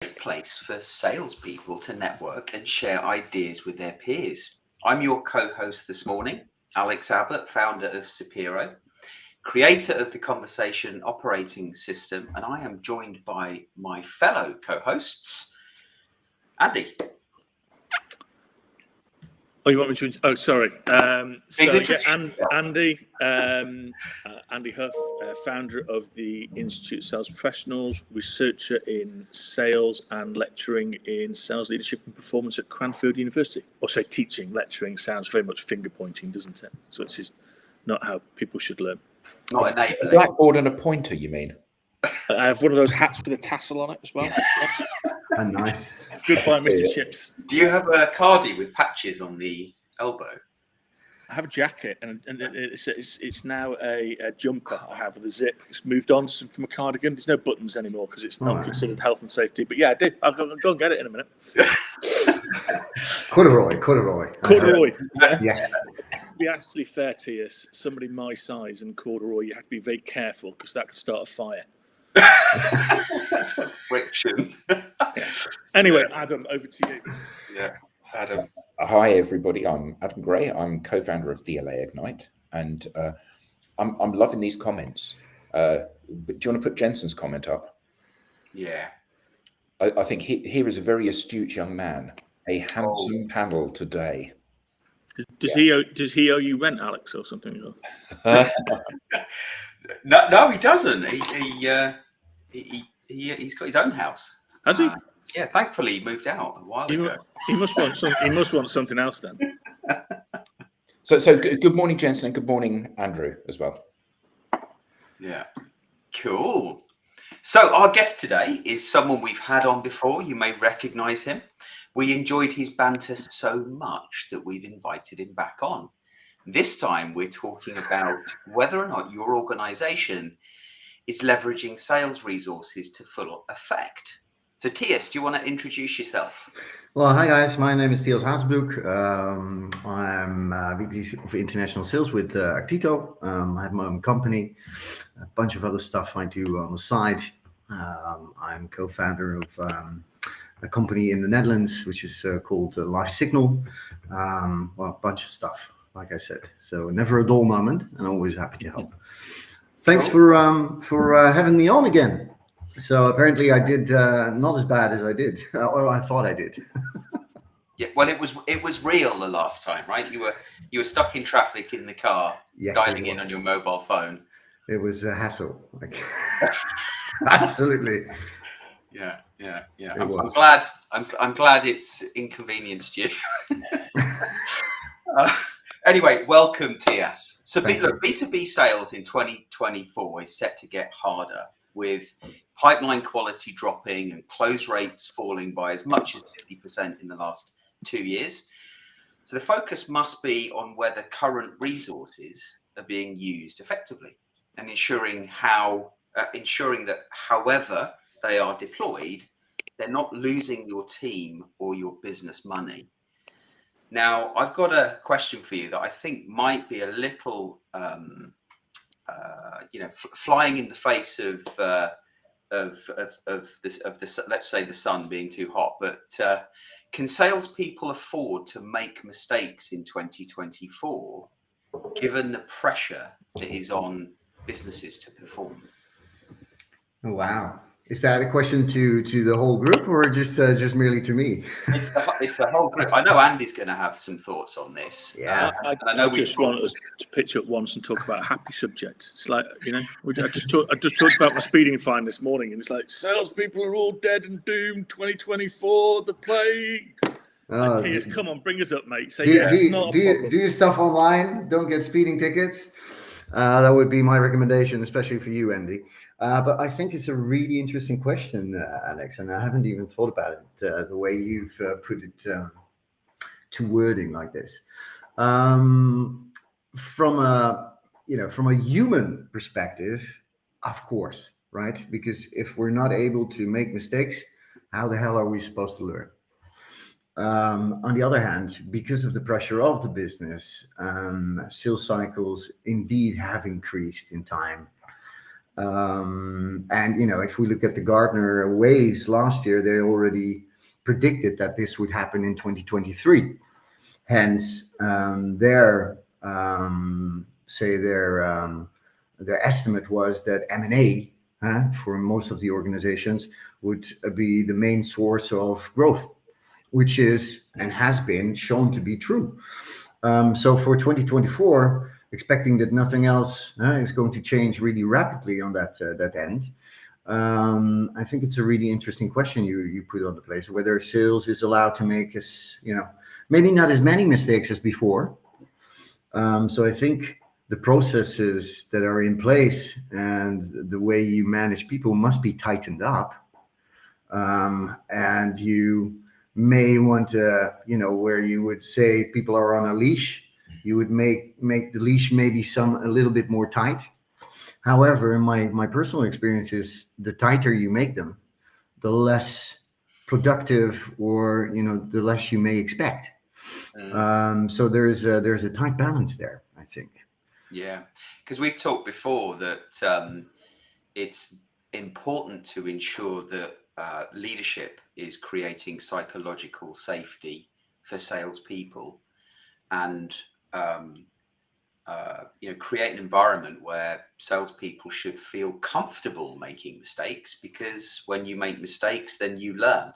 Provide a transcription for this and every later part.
place for salespeople to network and share ideas with their peers. I'm your co-host this morning, Alex Abbott, founder of Sapiro, creator of the Conversation Operating System, and I am joined by my fellow co-hosts, Andy. Oh, you want me to? Oh, sorry. Andy Huff, founder of the Institute of Sales Professionals, researcher in sales and lecturing in sales leadership and performance at Cranfield University. Also, teaching, lecturing sounds very much finger pointing, doesn't it? So it's just not how people should learn. Not enabling. A blackboard and a pointer, you mean? I have one of those hats with a tassel on it as well. Oh, nice. Goodbye, Mr. Chips. Do you have a cardie with patches on the elbow? I have a jacket, and it's now a jumper I have with a zip. It's moved on from a cardigan. There's no buttons anymore because it's not considered health and safety. But yeah, I did. I'll go and get it in a minute. Corduroy. Yes. To be actually fair to you, somebody my size and corduroy, you have to be very careful because that could start a fire. Friction. Anyway, Adam, over to you. Yeah, Adam. Hi, everybody. I'm Adam Gray. I'm co-founder of DLA Ignite, and I'm loving these comments. But do you want to put Jensen's comment up? Yeah. I think here is a very astute young man. A handsome panel today. Does he owe you rent, Alex, or something? No, he doesn't. He's got his own house. Has he? Yeah, thankfully he moved out a while ago. He must want something else then. So good morning, Jensen, and good morning, Andrew, as well. Yeah, cool. So our guest today is someone we've had on before. You may recognize him. We enjoyed his banter so much that we've invited him back on. This time we're talking about whether or not your organization is leveraging sales resources to full effect. So Thies, do you want to introduce yourself? Well, hi guys, my name is Thies Hazenbroek. I'm VP of International Sales with Actito. I have my own company, a bunch of other stuff I do on the side. I'm co-founder of a company in the Netherlands, which is called Live Signal. Well, a bunch of stuff, like I said. So never a dull moment, and always happy to help. Thanks for having me on again. So apparently I did not as bad as I did, or I thought I did. Yeah, well, it was real the last time, right? You were stuck in traffic in the car, yes, dialing in on your mobile phone. It was a hassle, absolutely. Yeah. I'm glad it's inconvenienced you. Anyway, welcome, Thies. So, look, B2B sales in 2024 is set to get harder, with pipeline quality dropping and close rates falling by as much as 50% in the last 2 years. So the focus must be on whether current resources are being used effectively and ensuring that however they are deployed, they're not losing your team or your business money. Now, I've got a question for you that I think might be a little, flying in the face of this, let's say the sun being too hot. But can salespeople afford to make mistakes in 2024, given the pressure that is on businesses to perform? Wow. Is that a question to the whole group, or just merely to me? It's the whole group. I know Andy's going to have some thoughts on this. Yeah, I know we just want us to pitch up once and talk about a happy subject. It's like, I just talked about my speeding fine this morning, and it's like salespeople are all dead and doomed. 2024, the plague. Thies, come on, bring us up, mate. Say do your stuff online. Don't get speeding tickets. That would be my recommendation, especially for you, Andy. But I think it's a really interesting question, Alex, and I haven't even thought about it the way you've put it to wording like this. From a human perspective, of course, right? Because if we're not able to make mistakes, how the hell are we supposed to learn? On the other hand, because of the pressure of the business, sales cycles indeed have increased in time. And if we look at the Gartner waves last year, they already predicted that this would happen in 2023. Hence, their estimate was that M&A for most of the organizations would be the main source of growth, which is and has been shown to be true. So for 2024, expecting that nothing else is going to change really rapidly on that end. I think it's a really interesting question you put on the place, whether sales is allowed to make maybe not as many mistakes as before. So I think the processes that are in place and the way you manage people must be tightened up. And you may want to, where you would say people are on a leash, you would make the leash maybe a little bit more tight. However, my personal experience is the tighter you make them, the less productive or the less you may expect. So there's a tight balance there, I think. Yeah, because we've talked before that it's important to ensure that leadership is creating psychological safety for salespeople, and create an environment where salespeople should feel comfortable making mistakes, because when you make mistakes, then you learn.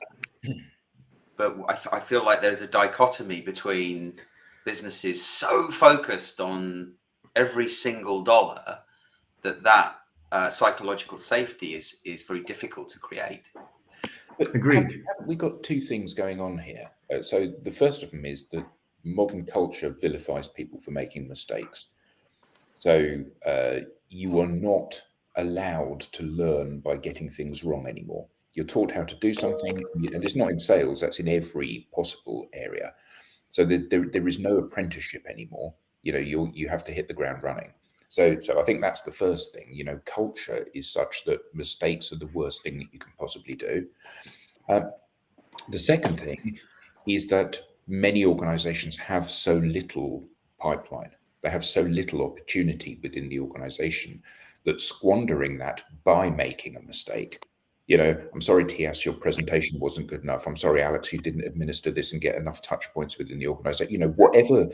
But I feel like there's a dichotomy between businesses so focused on every single dollar that psychological safety is very difficult to create. But Agreed. haven't we got two things going on here? So the first of them is that modern culture vilifies people for making mistakes. So you are not allowed to learn by getting things wrong anymore. You're taught how to do something, and it's not in sales, that's in every possible area. So there is no apprenticeship anymore. You have to hit the ground running. So I think that's the first thing. Culture is such that mistakes are the worst thing that you can possibly do. The second thing is that many organizations have so little pipeline. They have so little opportunity within the organization that squandering that by making a mistake, I'm sorry, TS, your presentation wasn't good enough. I'm sorry, Alex, you didn't administer this and get enough touch points within the organization. Whatever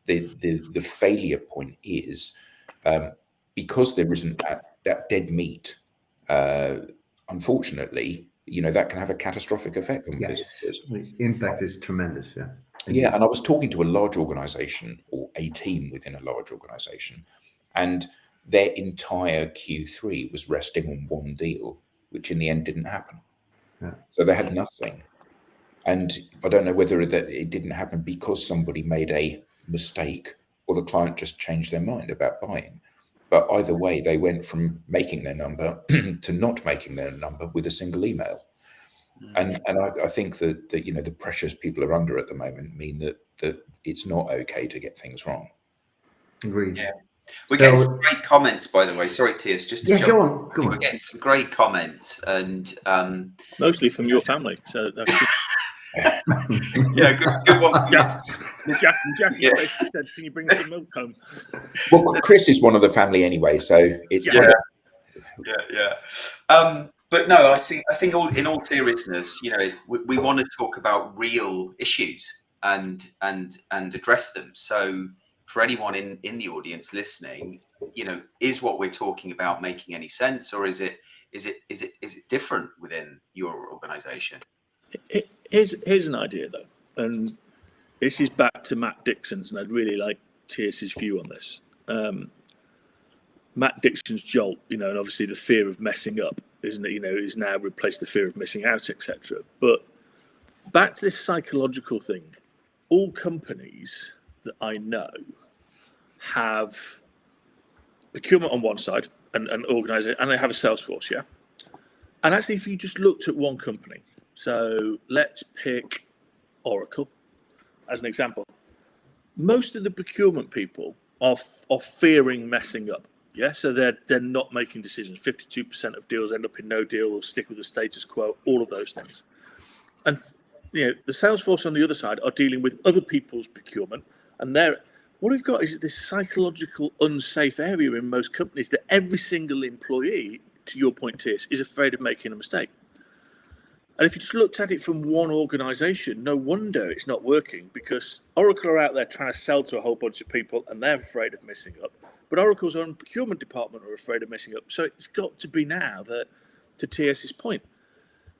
the failure point is, because there isn't that dead meat, unfortunately, that can have a catastrophic effect on businesses. The impact is tremendous. Yeah. Yeah, and I was talking to a large organization, or a team within a large organization, and their entire Q3 was resting on one deal, which in the end didn't happen. Yeah. So they had nothing. And I don't know whether that it didn't happen because somebody made a mistake or the client just changed their mind about buying. But either way, they went from making their number to not making their number with a single email. And I think that the pressures people are under at the moment mean that it's not okay to get things wrong. Agreed. Yeah. We're getting some great comments, by the way. Sorry, Tias, just to jump. Go on. We're getting some great comments, and mostly from your family. So that's yeah, good one. Jack basically said, "Can you bring some milk home?" Well, Chris is one of the family anyway, so it's yeah. But no, I think in all seriousness, we want to talk about real issues and address them. So for anyone in the audience listening, is what we're talking about making any sense, or is it different within your organization? Here's an idea though, and this is back to Matt Dixon's, and I'd really like TS's view on this. Matt Dixon's jolt, and obviously the fear of messing up, isn't it? Is now replaced the fear of missing out, etc. But back to this psychological thing, all companies that I know have procurement on one side and organization, and they have a sales force, yeah. And actually, if you just looked at one company, so let's pick Oracle as an example. Most of the procurement people are fearing messing up. Yeah, so they're not making decisions. 52% of deals end up in no deal or stick with the status quo, all of those things. And the sales force on the other side are dealing with other people's procurement, and what we've got is this psychological unsafe area in most companies that every single employee, to your point, Tiers, is afraid of making a mistake. And if you just looked at it from one organization, no wonder it's not working, because Oracle are out there trying to sell to a whole bunch of people and they're afraid of messing up. But Oracle's own procurement department are afraid of messing up. So it's got to be now that, to TS's point,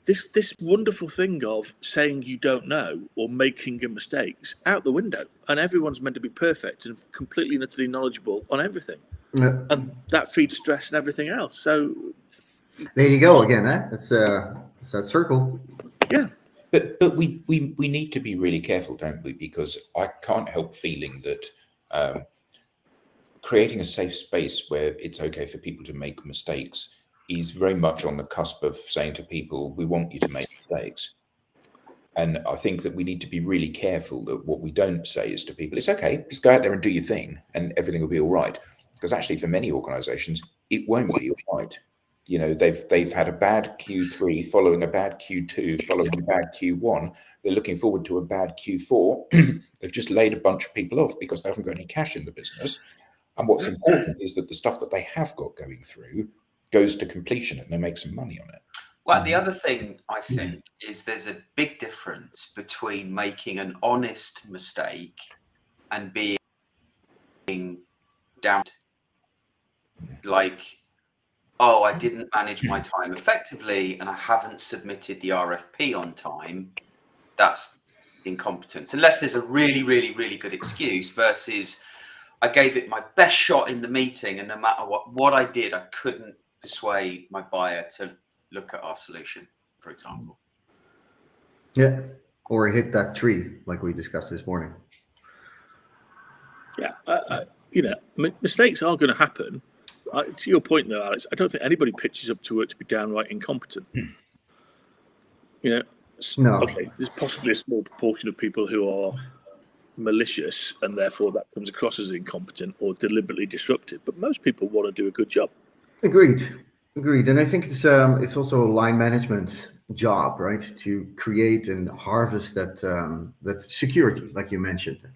this wonderful thing of saying you don't know or making a mistakes out the window, and everyone's meant to be perfect and completely and utterly knowledgeable on everything. Yeah. And that feeds stress and everything else. So there you go again. It's that circle. Yeah. But we need to be really careful, don't we? Because I can't help feeling that creating a safe space where it's okay for people to make mistakes is very much on the cusp of saying to people, we want you to make mistakes. And I think that we need to be really careful that what we don't say is to people, it's okay, just go out there and do your thing and everything will be all right. Because actually for many organizations, it won't be all right. You know, they've had a bad Q3 following a bad Q2, following a bad Q1. They're looking forward to a bad Q4. They've just laid a bunch of people off because they haven't got any cash in the business. And what's important is that the stuff that they have got going through goes to completion and they make some money on it. Well, the other thing I think is there's a big difference between making an honest mistake and being down, like, oh, I didn't manage my time effectively and I haven't submitted the RFP on time. That's incompetence, unless there's a really, really, really good excuse, versus I gave it my best shot in the meeting and no matter what I did, I couldn't persuade my buyer to look at our solution, for example. Yeah, or hit that tree like we discussed this morning. Yeah, you know, mistakes are going to happen. To your point, though, Alex, I don't think anybody pitches up to work to be downright incompetent. You know, No. Okay, there's possibly a small proportion of people who are malicious, and therefore that comes across as incompetent or deliberately disruptive. But most people want to do a good job. Agreed. And I think it's also a line management job, right? To create and harvest that security, like you mentioned.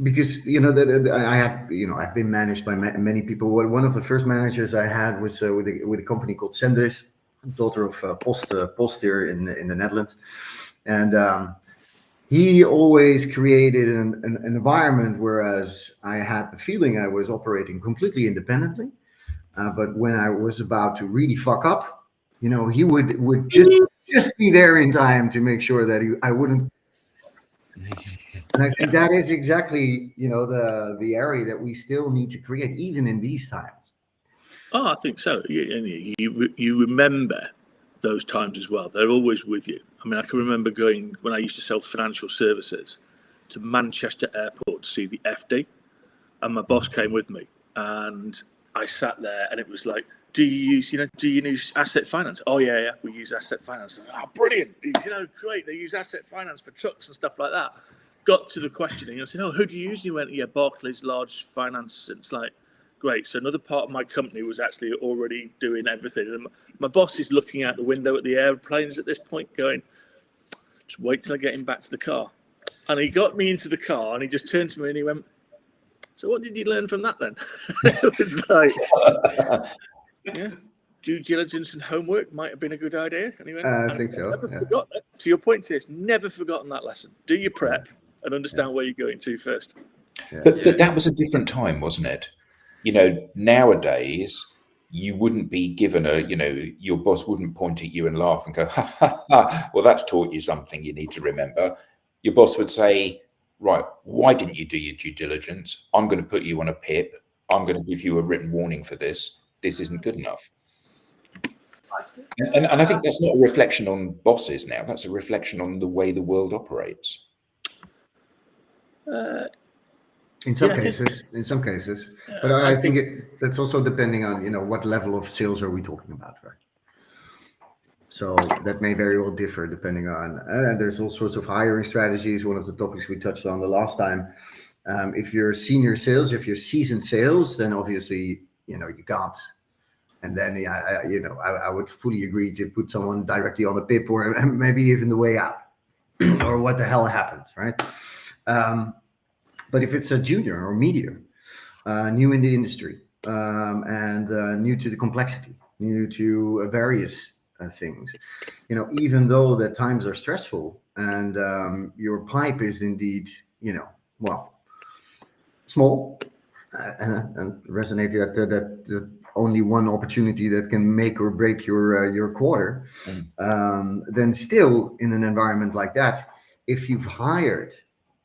Because I've been managed by many people. One of the first managers I had was with a company called Senders, daughter of Post here in the Netherlands, and he always created an environment whereas I had the feeling I was operating completely independently. But when I was about to really fuck up, he would just be there in time to make sure that I wouldn't. And I think that is exactly, the area that we still need to create, even in these times. Oh, I think so. You remember those times as well. They're always with you. I mean, I can remember going, when I used to sell financial services, to Manchester Airport to see the FD, and my boss came with me, and I sat there, and it was like, do you use asset finance? Oh yeah, we use asset finance. Oh, brilliant! Great. They use asset finance for trucks and stuff like that. Got to the questioning, I said, oh, who do you use? And he went, yeah, Barclays, large finance. And it's like, great. So another part of my company was actually already doing everything. And my boss is looking out the window at the airplanes at this point, going, just wait till I get him back to the car. And he got me into the car, and he just turned to me and he went, so what did you learn from that then? It was like, yeah, due diligence and homework might have been a good idea. And he went, I think so. Forgot it. To your point, Tiers, never forgotten that lesson. Do your prep and understand where you're going to first. Yeah. But that was a different time, wasn't it? Nowadays, you wouldn't be given your boss wouldn't point at you and laugh and go, ha, ha, ha. Well, that's taught you something you need to remember. Your boss would say, right, why didn't you do your due diligence? I'm going to put you on a PIP. I'm going to give you a written warning for this. This isn't good enough. And I think that's not a reflection on bosses now. That's a reflection on the way the world operates. In some cases, Yeah, but I think that's also depending on what level of sales are we talking about, right? So that may very well differ depending on. There's all sorts of hiring strategies. One of the topics we touched on the last time. If you're senior sales, if you're seasoned sales, then obviously you can't. And then I would fully agree to put someone directly on a PIP or maybe even the way out, or what the hell happened, right? But if it's a junior or medium, new in the industry, and new to the complexity, new to various things, even though the times are stressful and your pipe is indeed, well, small, and resonate that only one opportunity that can make or break your quarter, then still in an environment like that, if you've hired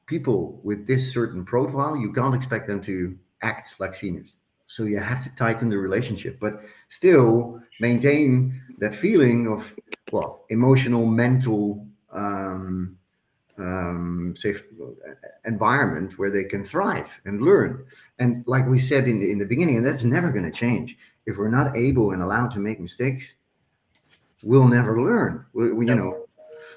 people with this certain profile, you can't expect them to act like seniors. So you have to tighten the relationship, but still maintain that feeling of, well, emotional, mental, safe environment where they can thrive and learn. And like we said in the beginning, and that's never going to change. If we're not able and allowed to make mistakes, we'll never learn.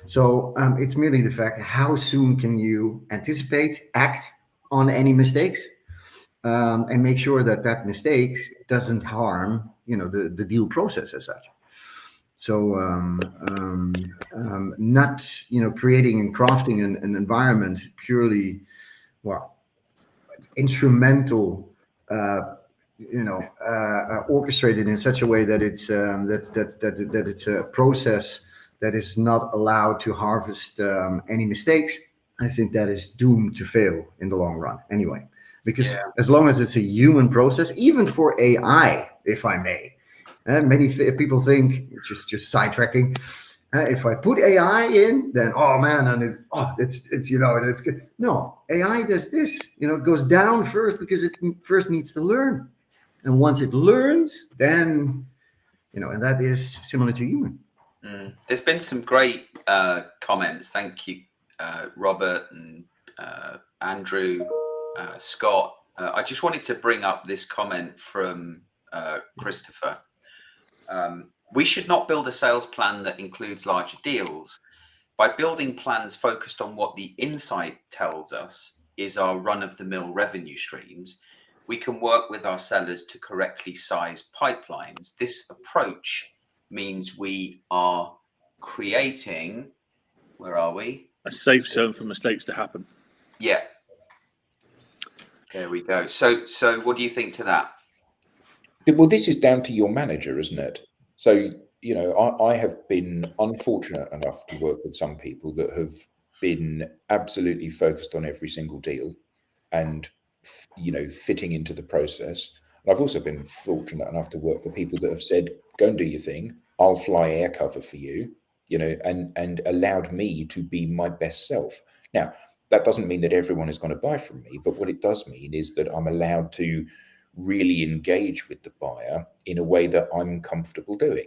So it's merely the fact: how soon can you anticipate, act on any mistakes, and make sure that mistake doesn't harm the deal process as such. So not creating and crafting an environment purely, well, instrumental, orchestrated in such a way that it's that it's a process that is not allowed to harvest any mistakes. I think that is doomed to fail in the long run anyway, because as long as it's a human process, even for AI, if I may, many people think, just sidetracking, if I put AI in, then oh man, and it's good. No, AI does this. It goes down first because it first needs to learn, and once it learns, then and that is similar to human. There's been some great comments. Thank you, Robert and Andrew, Scott. I just wanted to bring up this comment from Christopher. We should not build a sales plan that includes larger deals. By building plans focused on what the insight tells us is our run-of-the-mill revenue streams, we can work with our sellers to correctly size pipelines. This approach means we are creating, where are we? A safe zone for mistakes to happen. Yeah. There we go. So what do you think to that? Well, this is down to your manager, isn't it? So, I have been unfortunate enough to work with some people that have been absolutely focused on every single deal and, fitting into the process. And I've also been fortunate enough to work for people that have said, go and do your thing. I'll fly air cover for you, and allowed me to be my best self. Now, that doesn't mean that everyone is going to buy from me, but what it does mean is that I'm allowed to really engage with the buyer in a way that I'm comfortable doing.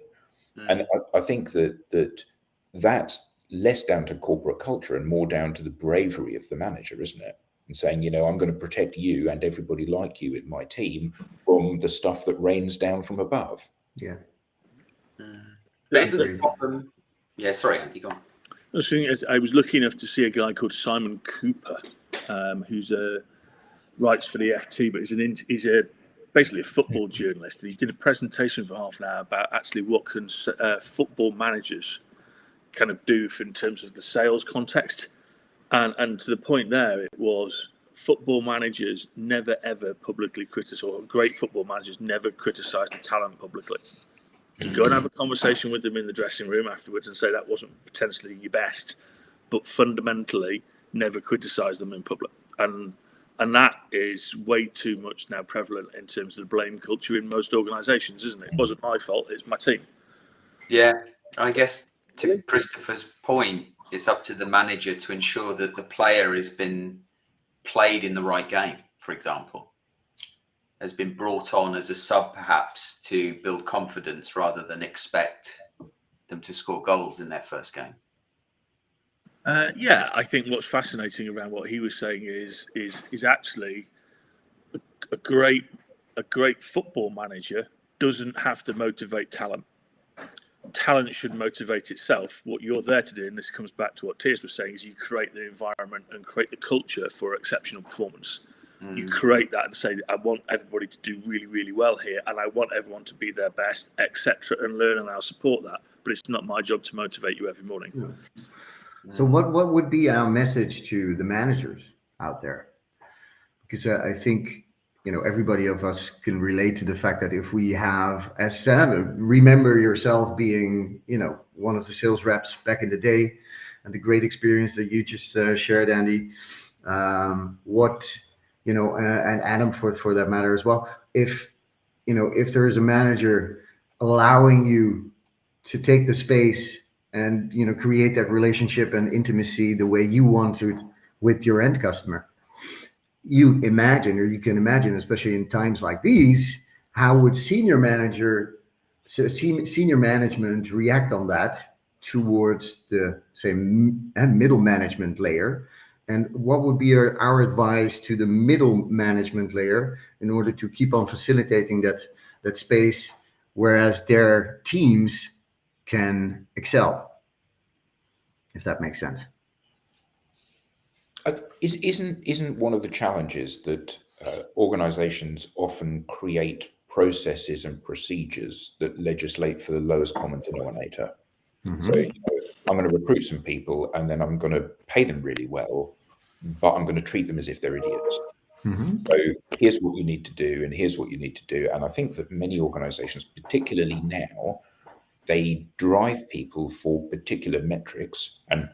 And I think that's less down to corporate culture and more down to the bravery of the manager, isn't it? And saying, I'm going to protect you and everybody like you in my team from the stuff that rains down from above. Yeah. But isn't the problem? Yeah, sorry, Andy, go on. I was lucky enough to see a guy called Simon Cooper, who's writes for the FT, but he's basically a football journalist, and he did a presentation for half an hour about actually what can football managers kind of do in terms of the sales context, and to the point there, it was football managers never ever publicly criticize, or great football managers never criticize the talent publicly. You go and have a conversation with them in the dressing room afterwards and say that wasn't potentially your best, but fundamentally never criticize them in public. And that is way too much now prevalent in terms of the blame culture in most organisations, isn't it? It wasn't my fault, it's my team. Yeah, I guess to Christopher's point, it's up to the manager to ensure that the player has been played in the right game, for example, has been brought on as a sub perhaps to build confidence rather than expect them to score goals in their first game. I think what's fascinating around what he was saying is actually a great football manager doesn't have to motivate talent. Talent should motivate itself. What you're there to do, and this comes back to what Tiers was saying, is you create the environment and create the culture for exceptional performance. You create that and say, I want everybody to do really, really well here, and I want everyone to be their best, etc., and learn, and I'll support that. But it's not my job to motivate you every morning. So what would be our message to the managers out there? because I think, everybody of us can relate to the fact that if we have, as remember yourself being, one of the sales reps back in the day, and the great experience that you just shared, Andy, and Adam for that matter as well. If there is a manager allowing you to take the space and create that relationship and intimacy the way you want to with your end customer, you can imagine, especially in times like these, how would senior management react on that towards the, say, middle management layer, and what would be our advice to the middle management layer in order to keep on facilitating that space, whereas their teams can excel, if that makes sense. Isn't one of the challenges that organizations often create processes and procedures that legislate for the lowest common denominator? Mm-hmm. So I'm going to recruit some people, and then I'm going to pay them really well, but I'm going to treat them as if they're idiots. Mm-hmm. So here's what you need to do, and here's what you need to do. And I think that many organizations, particularly now, they drive people for particular metrics, and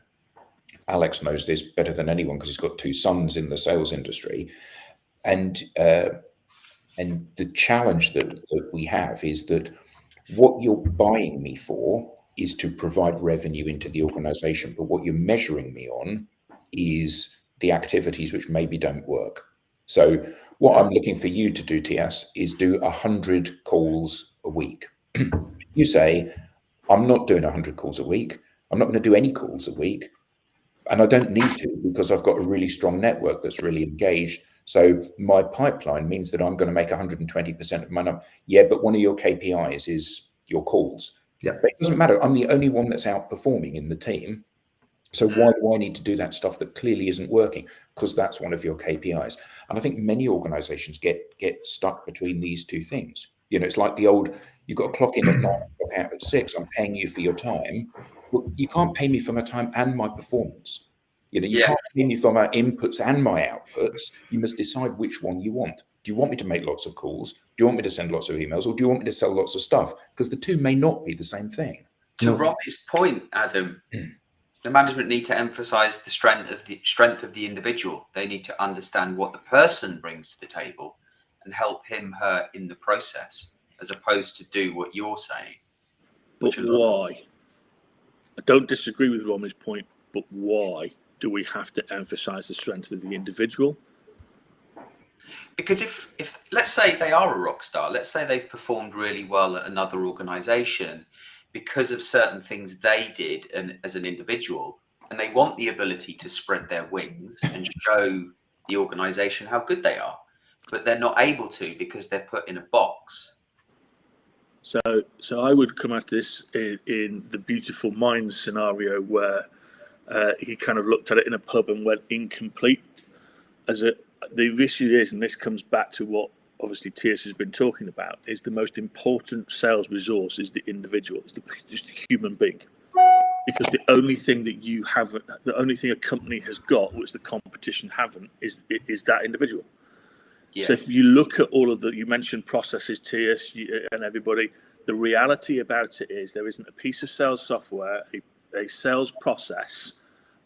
Alex knows this better than anyone because he's got 2 sons in the sales industry. And the challenge that we have is that what you're buying me for is to provide revenue into the organization, but what you're measuring me on is the activities which maybe don't work. So what I'm looking for you to do, TS, is do 100 calls a week. You say, I'm not doing 100 calls a week. I'm not going to do any calls a week. And I don't need to, because I've got a really strong network that's really engaged. So my pipeline means that I'm going to make 120% of my number. Yeah, but one of your KPIs is your calls. Yeah, but it doesn't matter. I'm the only one that's outperforming in the team. So why do I need to do that stuff that clearly isn't working? Because that's one of your KPIs. And I think many organizations get stuck between these 2 things. It's like the old, you've got to clock in at 9, clock out at 6. I'm paying you for your time. Well, you can't pay me for my time and my performance. You can't pay me for my inputs and my outputs. You must decide which one you want. Do you want me to make lots of calls? Do you want me to send lots of emails? Or do you want me to sell lots of stuff? Because the 2 may not be the same thing. To Robbie's point, Adam, the management need to emphasize the strength of the individual. They need to understand what the person brings to the table and help him, her in the process, as opposed to do what you're saying. But why? I don't disagree with Robbie's point, but why do we have to emphasize the strength of the individual? Because if let's say they are a rock star, let's say they've performed really well at another organization because of certain things they did as an individual, and they want the ability to spread their wings and show the organization how good they are, but they're not able to because they're put in a box. So I would come at this in the Beautiful Minds scenario where he kind of looked at it in a pub and went incomplete. The issue is, and this comes back to what obviously TS has been talking about, is the most important sales resource is the individual, it's just the human being. Because the only thing that you haven't, the only thing a company has got, which the competition haven't, is that individual. Yeah. So if you look at all of you mentioned processes, TS and everybody, the reality about it is there isn't a piece of sales software, a sales process,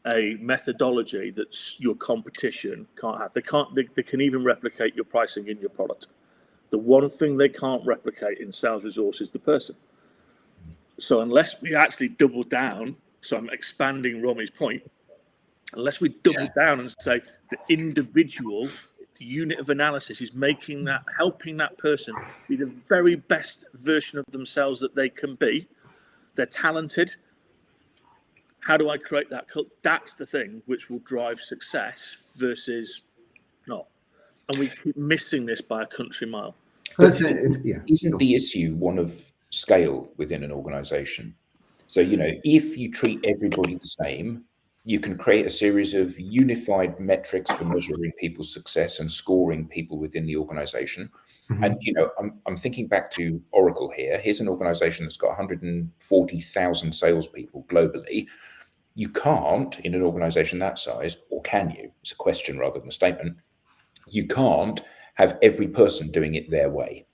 a methodology that your competition can't have. They can even replicate your pricing in your product. The one thing they can't replicate in sales resource is the person. So unless we actually double down, so I'm expanding Romy's point, unless we double down and say the individual, the unit of analysis is helping that person be the very best version of themselves that they can be. They're talented. How do I create that? That's the thing which will drive success versus not. And we keep missing this by a country mile. Isn't the issue one of scale within an organization? So, if you treat everybody the same, you can create a series of unified metrics for measuring people's success and scoring people within the organization. Mm-hmm. And, I'm thinking back to Oracle here. Here's an organization that's got 140,000 salespeople globally. You can't, in an organization that size, or can you? It's a question rather than a statement. you can't have every person doing it their way.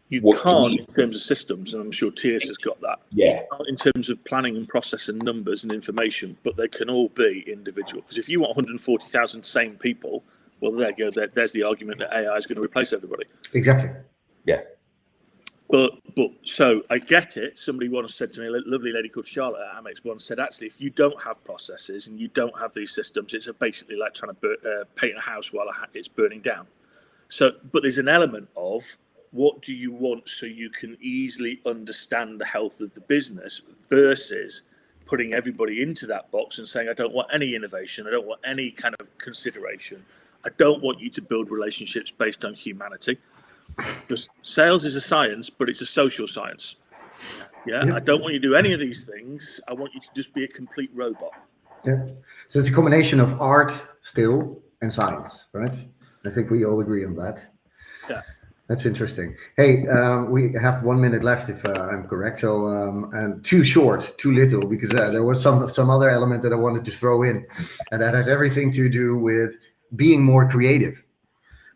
You What you can't need- in terms of systems, and I'm sure TS has got that. Yeah. You can't in terms of planning and process and numbers and information, but they can all be individual. Because if you want 140,000 sane people, well, there you go. There's the argument that AI is going to replace everybody. Exactly. Yeah. But so I get it. Somebody once said to me, a lovely lady called Charlotte at Amex once said, actually, if you don't have processes and you don't have these systems, it's basically like trying to paint a house while it's burning down. So, but there's an element of what do you want so you can easily understand the health of the business versus putting everybody into that box and saying, I don't want any innovation. I don't want any kind of consideration. I don't want you to build relationships based on humanity. Because sales is a science, but it's a social science. Yeah? I don't want you to do any of these things. I want you to just be a complete robot. Yeah. So it's a combination of art still and science, right? I think we all agree on that. Yeah. That's interesting. Hey, we have 1 minute left, if I'm correct. So, and too short, too little, because there was some other element that I wanted to throw in, and that has everything to do with being more creative,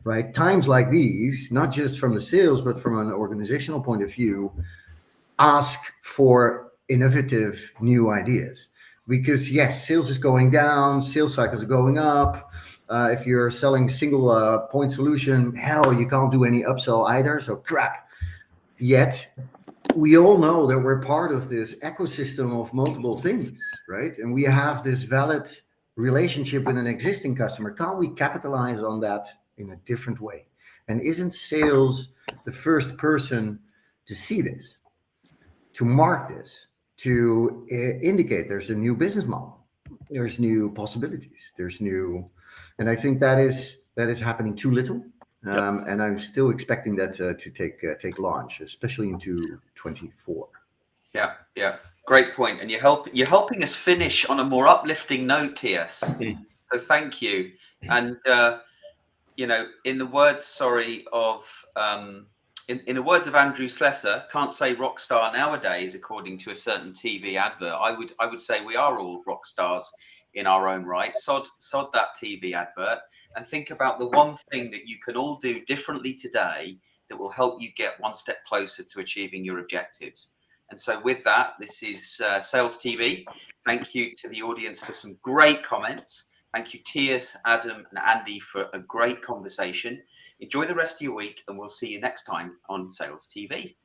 right? Times like these, not just from the sales, but from an organizational point of view, ask for innovative new ideas. Because yes, sales is going down, sales cycles are going up. If you're selling single point solution, hell, you can't do any upsell either. So crap. Yet we all know that we're part of this ecosystem of multiple things, right? And we have this valid relationship with an existing customer. Can't we capitalize on that in a different way? And isn't sales the first person to see this, to mark this, to indicate there's a new business model, there's new possibilities, there's new, and I think that is happening too little, and I'm still expecting that to take launch, especially into 24. Yeah, great point, and you're helping us finish on a more uplifting note, TS. So thank you, and in the words, in the words of Andrew Slessor, can't say rock star nowadays, according to a certain TV advert. I would say we are all rock stars in our own right. Sod that TV advert and think about the one thing that you can all do differently today that will help you get one step closer to achieving your objectives. And so with that, this is Sales TV. Thank you to the audience for some great comments. Thank you, Tias, Adam, and Andy, for a great conversation. Enjoy the rest of your week, and we'll see you next time on Sales TV.